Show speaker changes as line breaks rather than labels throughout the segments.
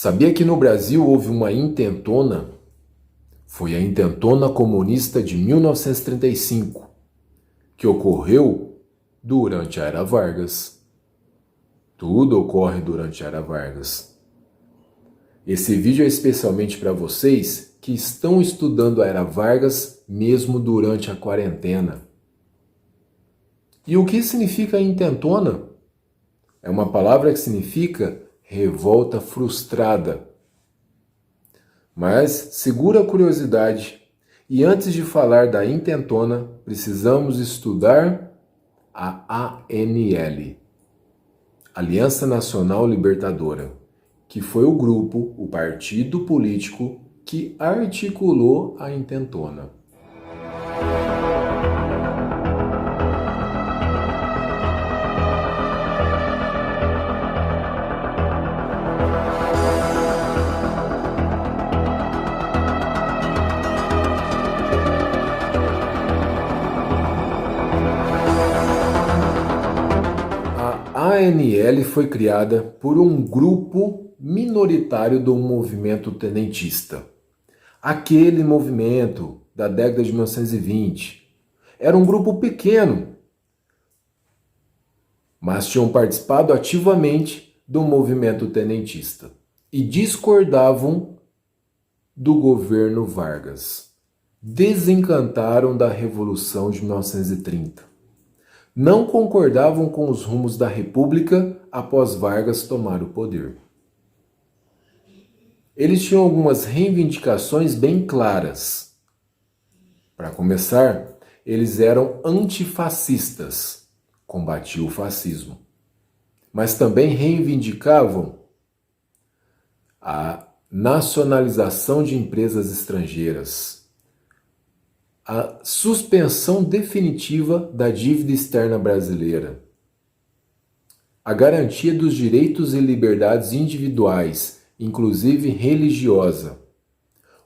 Sabia que no Brasil houve uma intentona? Foi a intentona comunista de 1935, que ocorreu durante a Era Vargas. Tudo ocorre durante a Era Vargas. Esse vídeo é especialmente para vocês que estão estudando a Era Vargas mesmo durante a quarentena. E o que significa intentona? É uma palavra que significa revolta frustrada. Mas segura a curiosidade e antes de falar da intentona, precisamos estudar a ANL, Aliança Nacional Libertadora, que foi o grupo, o partido político que articulou a intentona. A ANL foi criada por um grupo minoritário do movimento tenentista. Aquele movimento da década de 1920 era um grupo pequeno, mas tinham participado ativamente do movimento tenentista e discordavam do governo Vargas. Desencantaram da Revolução de 1930. Não concordavam com os rumos da República após Vargas tomar o poder. Eles tinham algumas reivindicações bem claras. Para começar, eles eram antifascistas, combatiam o fascismo, mas também reivindicavam a nacionalização de empresas estrangeiras, a suspensão definitiva da dívida externa brasileira, a garantia dos direitos e liberdades individuais, inclusive religiosa,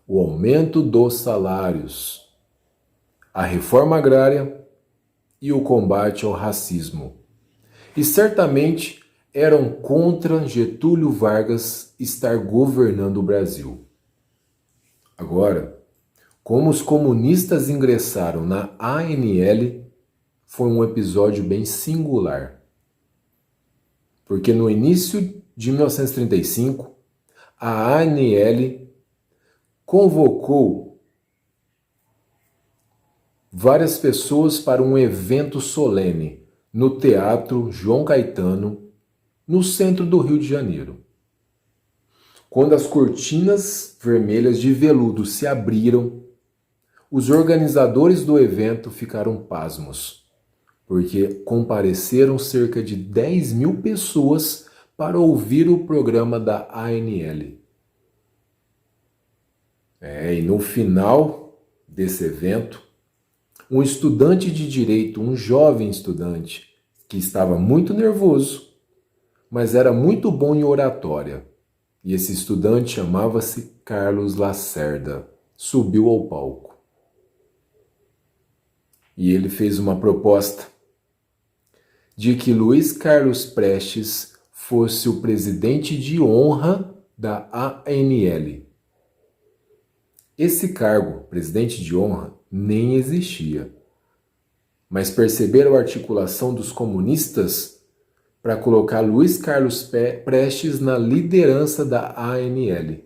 o aumento dos salários, a reforma agrária e o combate ao racismo. E certamente eram contra Getúlio Vargas estar governando o Brasil. Agora, como os comunistas ingressaram na ANL, foi um episódio bem singular. Porque no início de 1935, a ANL convocou várias pessoas para um evento solene no Teatro João Caetano, no centro do Rio de Janeiro. Quando as cortinas vermelhas de veludo se abriram, os organizadores do evento ficaram pasmos, porque compareceram cerca de 10 mil pessoas para ouvir o programa da ANL. E no final desse evento, um estudante de direito, um jovem estudante, que estava muito nervoso, mas era muito bom em oratória, e esse estudante chamava-se Carlos Lacerda, subiu ao palco. E ele fez uma proposta de que Luiz Carlos Prestes fosse o presidente de honra da ANL. Esse cargo, presidente de honra, nem existia. Mas perceberam a articulação dos comunistas para colocar Luiz Carlos Prestes na liderança da ANL.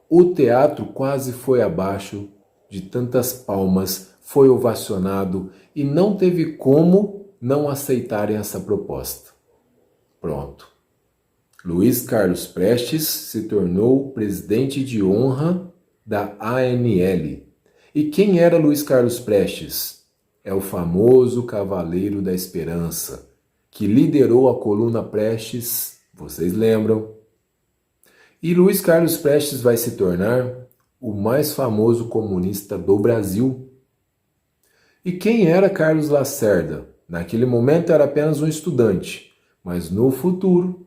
O teatro quase foi abaixo de tantas palmas, foi ovacionado e não teve como não aceitarem essa proposta. Pronto. Luiz Carlos Prestes se tornou presidente de honra da ANL. E quem era Luiz Carlos Prestes? É o famoso Cavaleiro da Esperança, que liderou a coluna Prestes, vocês lembram? E Luiz Carlos Prestes vai se tornar o mais famoso comunista do Brasil. E quem era Carlos Lacerda? Naquele momento era apenas um estudante, mas no futuro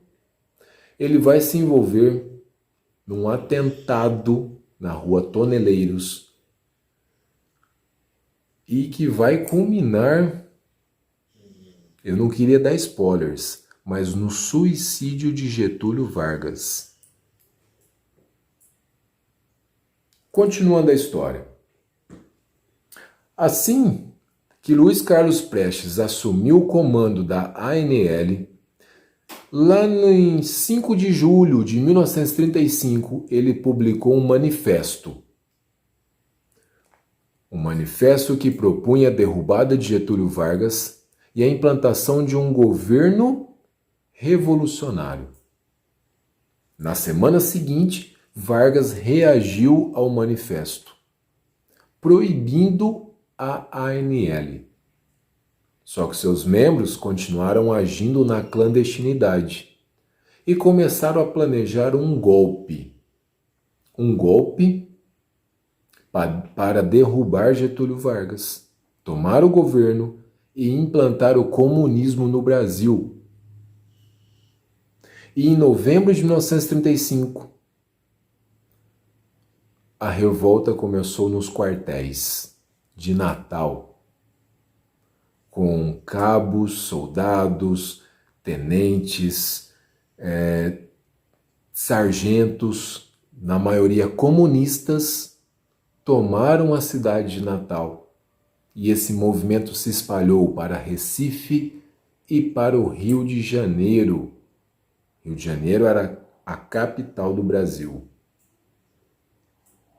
ele vai se envolver num atentado na rua Toneleiros e que vai culminar, eu não queria dar spoilers, mas no suicídio de Getúlio Vargas. Continuando a história. Assim que Luiz Carlos Prestes assumiu o comando da ANL, lá em 5 de julho de 1935, ele publicou um manifesto. Um manifesto que propunha a derrubada de Getúlio Vargas e a implantação de um governo revolucionário. Na semana seguinte, Vargas reagiu ao manifesto, proibindo a ANL. Só que seus membros continuaram agindo na clandestinidade e começaram a planejar um golpe. Um golpe para derrubar Getúlio Vargas, tomar o governo e implantar o comunismo no Brasil. E em novembro de 1935, a revolta começou nos quartéis de Natal, com cabos, soldados, tenentes, sargentos, na maioria comunistas, tomaram a cidade de Natal. E esse movimento se espalhou para Recife e para o Rio de Janeiro. Rio de Janeiro era a capital do Brasil.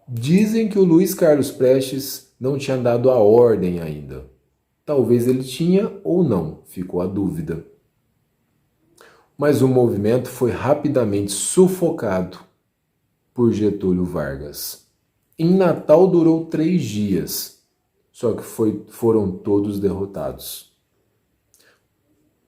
Dizem que o Luiz Carlos Prestes não tinha dado a ordem ainda. Talvez ele tinha ou não, ficou a dúvida. Mas o movimento foi rapidamente sufocado por Getúlio Vargas. Em Natal durou 3 dias, só que foram todos derrotados.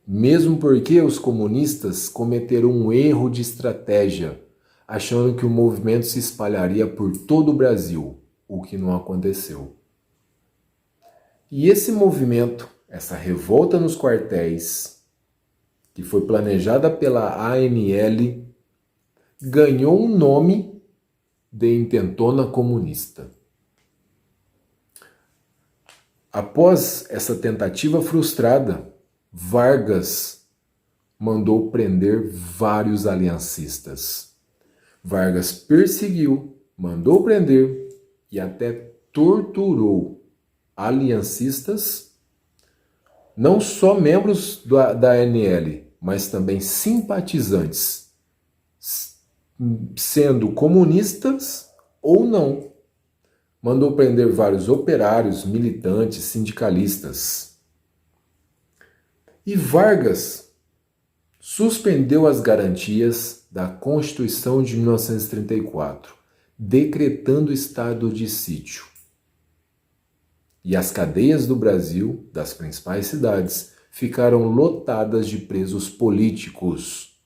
Mesmo porque os comunistas cometeram um erro de estratégia, achando que o movimento se espalharia por todo o Brasil, o que não aconteceu. E esse movimento, essa revolta nos quartéis, que foi planejada pela ANL, ganhou um nome de Intentona Comunista. Após essa tentativa frustrada, Vargas mandou prender vários aliancistas. Vargas perseguiu, mandou prender e até torturou aliancistas, não só membros da ANL, mas também simpatizantes, sendo comunistas ou não. Mandou prender vários operários, militantes, sindicalistas. E Vargas suspendeu as garantias da Constituição de 1934, decretando estado de sítio. E as cadeias do Brasil, das principais cidades, ficaram lotadas de presos políticos.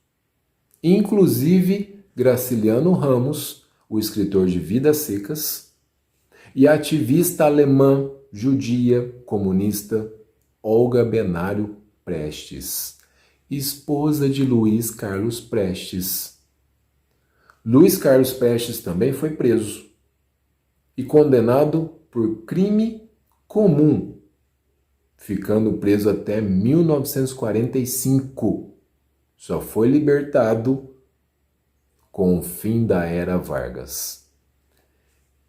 Inclusive Graciliano Ramos, o escritor de Vidas Secas, e a ativista alemã, judia, comunista, Olga Benário Prestes, esposa de Luiz Carlos Prestes. Luiz Carlos Prestes também foi preso e condenado por crime comum, ficando preso até 1945. Só foi libertado com o fim da era Vargas.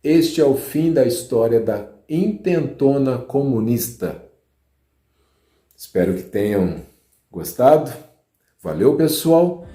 Este é o fim da história da Intentona Comunista. Espero que tenham gostado. Valeu, pessoal!